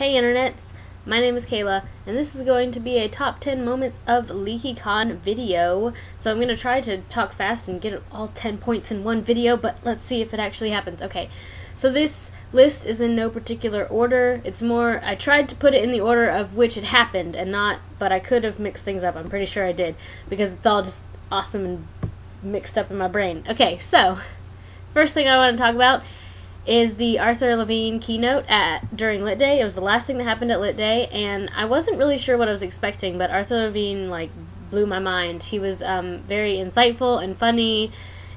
Hey internets, my name is Kayla, and this is going to be a top 10 moments of Leakycon video. So I'm going to try to talk fast and get all 10 points in one video, but let's see if it actually happens. Okay, so this list is in no particular order. It's more, I tried to put it in the order of which it happened, and not, but I could have mixed things up. I'm pretty sure I did, because it's all just awesome and mixed up in my brain. Okay, so, first thing I want to talk about is the Arthur Levine keynote during Lit Day. It was the last thing that happened at Lit Day, and I wasn't really sure what I was expecting, but Arthur Levine, like, blew my mind. He was very insightful and funny,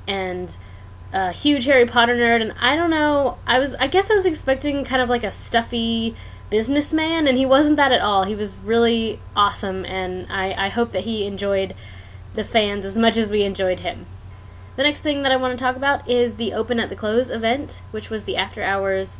and a huge Harry Potter nerd, and I don't know, I guess I was expecting kind of like a stuffy businessman, and he wasn't that at all. He was really awesome, and I hope that he enjoyed the fans as much as we enjoyed him. The next thing that I want to talk about is the Open at the Close event, which was the after hours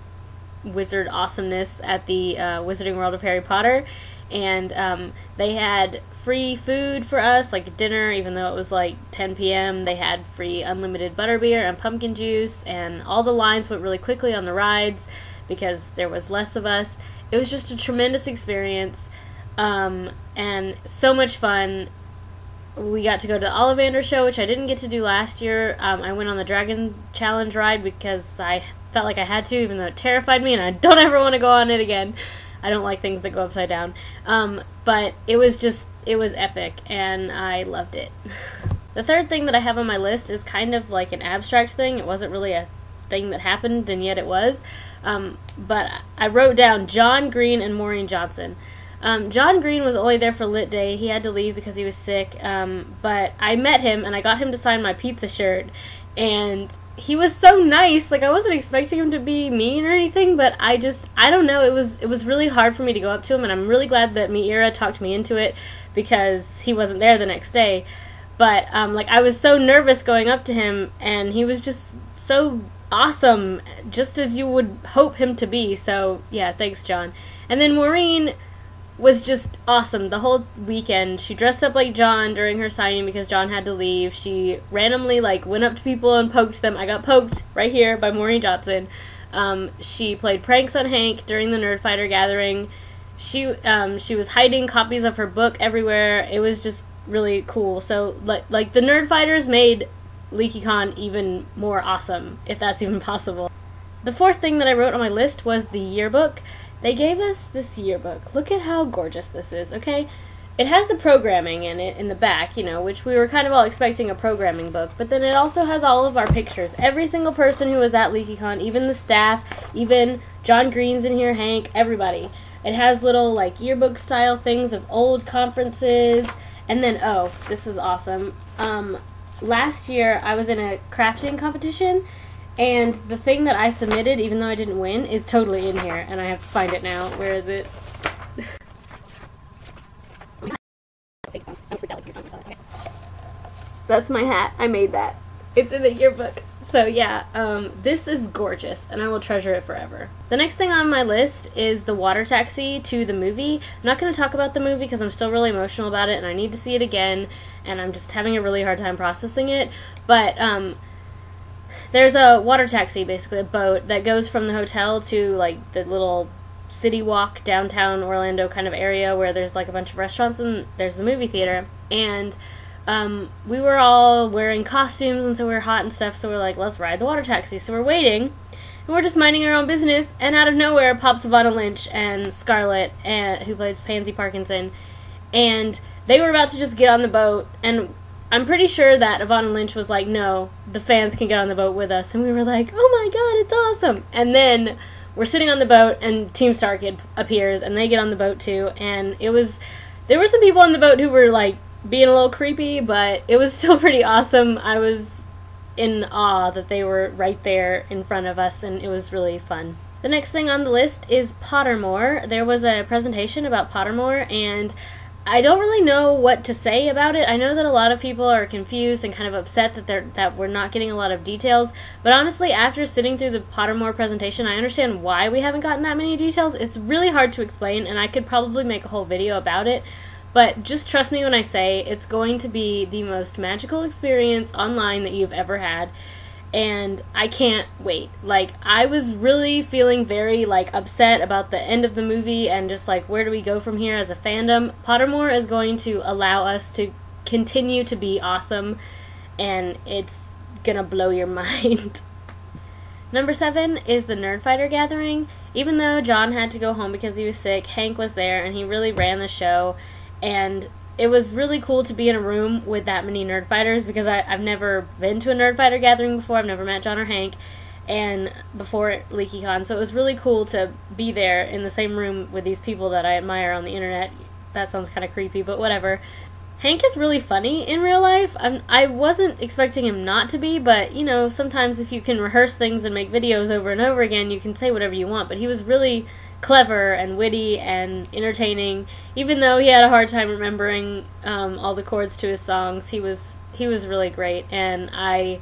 wizard awesomeness at the Wizarding World of Harry Potter, and they had free food for us, like dinner, even though it was like 10 p.m. They had free unlimited butterbeer and pumpkin juice, and all the lines went really quickly on the rides because there was less of us. It was just a tremendous experience, and so much fun. We got to go to the Ollivander show, which I didn't get to do last year. I went on the Dragon Challenge ride because I felt like I had to, even though it terrified me, and I don't ever want to go on it again. I don't like things that go upside down. But it was epic, and I loved it. The third thing that I have on my list is kind of like an abstract thing. It wasn't really a thing that happened, and yet it was. But I wrote down John Green and Maureen Johnson. John Green was only there for Lit Day. He had to leave because he was sick, but I met him and I got him to sign my pizza shirt, and he was so nice. Like, I wasn't expecting him to be mean or anything, but I don't know, it was really hard for me to go up to him, and I'm really glad that Miira talked me into it because he wasn't there the next day. But like, I was so nervous going up to him, and he was just so awesome, just as you would hope him to be. So yeah, thanks John. And then Maureen was just awesome the whole weekend. She dressed up like John during her signing because John had to leave. She randomly like went up to people and poked them. I got poked right here by Maureen Johnson. She played pranks on Hank during the Nerdfighter gathering. She was hiding copies of her book everywhere. It was just really cool. So like the Nerdfighters made Leakycon even more awesome, if that's even possible. The fourth thing that I wrote on my list was the yearbook. They gave us this yearbook. Look at how gorgeous this is, okay? It has the programming in it in the back, you know, which we were kind of all expecting a programming book, but then it also has all of our pictures. Every single person who was at Leakycon, even the staff, even John Green's in here, Hank, everybody. It has little, like, yearbook style things of old conferences, and then, oh, this is awesome. Last year I was in a crafting competition, and the thing that I submitted, even though I didn't win, is totally in here, and I have to find it now. Where is it? That's my hat. I made that. It's in the yearbook. So yeah, this is gorgeous, and I will treasure it forever. The next thing on my list is the water taxi to the movie. I'm not going to talk about the movie because I'm still really emotional about it, and I need to see it again, and I'm just having a really hard time processing it, but there's a water taxi, basically a boat, that goes from the hotel to like the little city walk downtown Orlando kind of area where there's like a bunch of restaurants and there's the movie theater. And we were all wearing costumes, and so we were hot and stuff, so we're like, let's ride the water taxi. So we're waiting, and we're just minding our own business, and out of nowhere pops Ivana Lynch and Scarlett, who plays Pansy Parkinson, and they were about to just get on the boat, and I'm pretty sure that Ivana Lynch was like, no, the fans can get on the boat with us. And we were like, oh my god, it's awesome. And then we're sitting on the boat, and Team Star Kid appears, and they get on the boat too. And there were some people on the boat who were like being a little creepy, but it was still pretty awesome. I was in awe that they were right there in front of us, and it was really fun. The next thing on the list is Pottermore. There was a presentation about Pottermore, and I don't really know what to say about it. I know that a lot of people are confused and kind of upset that we're not getting a lot of details, but honestly, after sitting through the Pottermore presentation, I understand why we haven't gotten that many details. It's really hard to explain, and I could probably make a whole video about it, but just trust me when I say it's going to be the most magical experience online that you've ever had. and I can't wait. Like, I was really feeling very, like, upset about the end of the movie and just, like, where do we go from here as a fandom. Pottermore is going to allow us to continue to be awesome, and it's gonna blow your mind. Number 7 is the Nerdfighter Gathering. Even though John had to go home because he was sick, Hank was there, and he really ran the show, and it was really cool to be in a room with that many Nerdfighters, because I've never been to a Nerdfighter Gathering before. I've never met John or Hank, and before Leakycon, so it was really cool to be there in the same room with these people that I admire on the internet. That sounds kind of creepy, but whatever. Hank is really funny in real life. I wasn't expecting him not to be, but, you know, sometimes if you can rehearse things and make videos over and over again, you can say whatever you want, but he was really clever and witty and entertaining. Even though he had a hard time remembering all the chords to his songs, he was really great, and I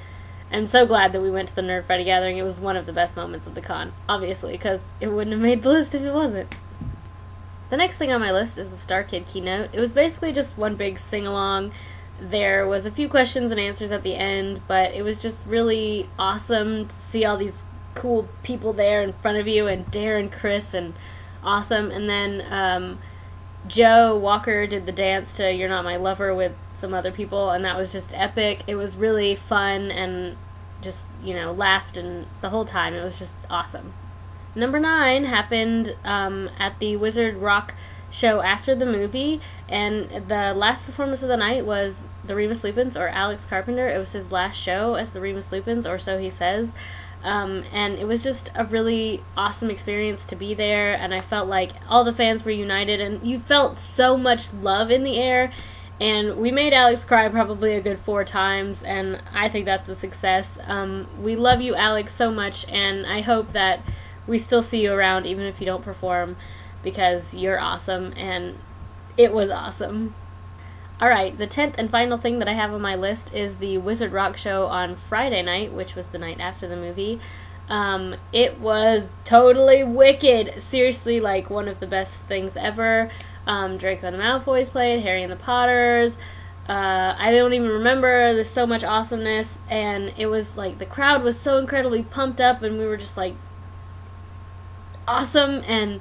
am so glad that we went to the Nerdfighter Gathering. It was one of the best moments of the con, obviously, because it wouldn't have made the list if it wasn't. The next thing on my list is the Star Kid keynote. It was basically just one big sing-along. There was a few questions and answers at the end, but it was just really awesome to see all these cool people there in front of you, and Dare and Chris, and awesome. And then Joe Walker did the dance to You're Not My Lover with some other people, and that was just epic. It was really fun, and just, you know, laughed and the whole time. It was just awesome. Number 9 happened at the Wizard Rock show after the movie, and the last performance of the night was the Remus Lupins, or Alex Carpenter. It was his last show as the Remus Lupins, or so he says. And it was just a really awesome experience to be there, and I felt like all the fans were united, and you felt so much love in the air, and we made Alex cry probably a good 4 times, and I think that's a success. We love you, Alex, so much, and I hope that we still see you around even if you don't perform, because you're awesome, and it was awesome. Alright, the 10th and final thing that I have on my list is the Wizard Rock show on Friday night, which was the night after the movie. It was totally wicked. Seriously, like, one of the best things ever. Draco and the Malfoys played, Harry and the Potters. I don't even remember. There's so much awesomeness, and it was like the crowd was so incredibly pumped up, and we were just like awesome. And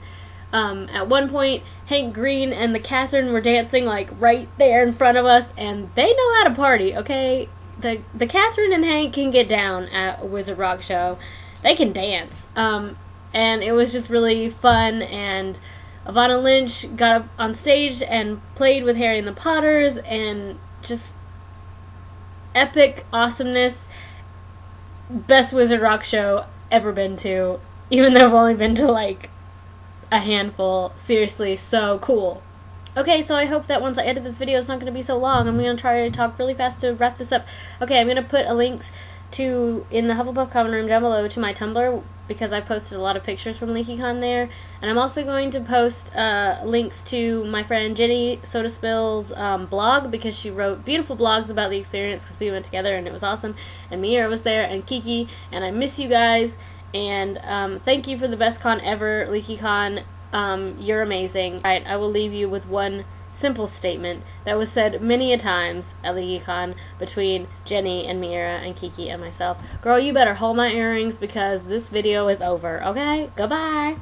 at one point, Hank Green and the Catherine were dancing like right there in front of us, and they know how to party, okay? The Catherine and Hank can get down at a Wizard Rock show. They can dance. And it was just really fun, and Ivana Lynch got up on stage and played with Harry and the Potters, and just epic awesomeness. Best Wizard Rock show ever been to, even though I've only been to like a handful. Seriously, so cool. Okay, so I hope that once I edit this video, it's not going to be so long. I'm going to try to talk really fast to wrap this up. Okay, I'm going to put a link in the Hufflepuff comment room down below to my Tumblr, because I posted a lot of pictures from Leakycon there. And I'm also going to post links to my friend Jenny Soda Spill's blog, because she wrote beautiful blogs about the experience, because we went together and it was awesome. And Mira was there, and Kiki, and I miss you guys. And thank you for the best con ever, Leakycon. You're amazing. Alright, I will leave you with one simple statement that was said many a times at Leakycon between Jenny and Mira and Kiki and myself. Girl, you better hold my earrings, because this video is over, okay? Goodbye!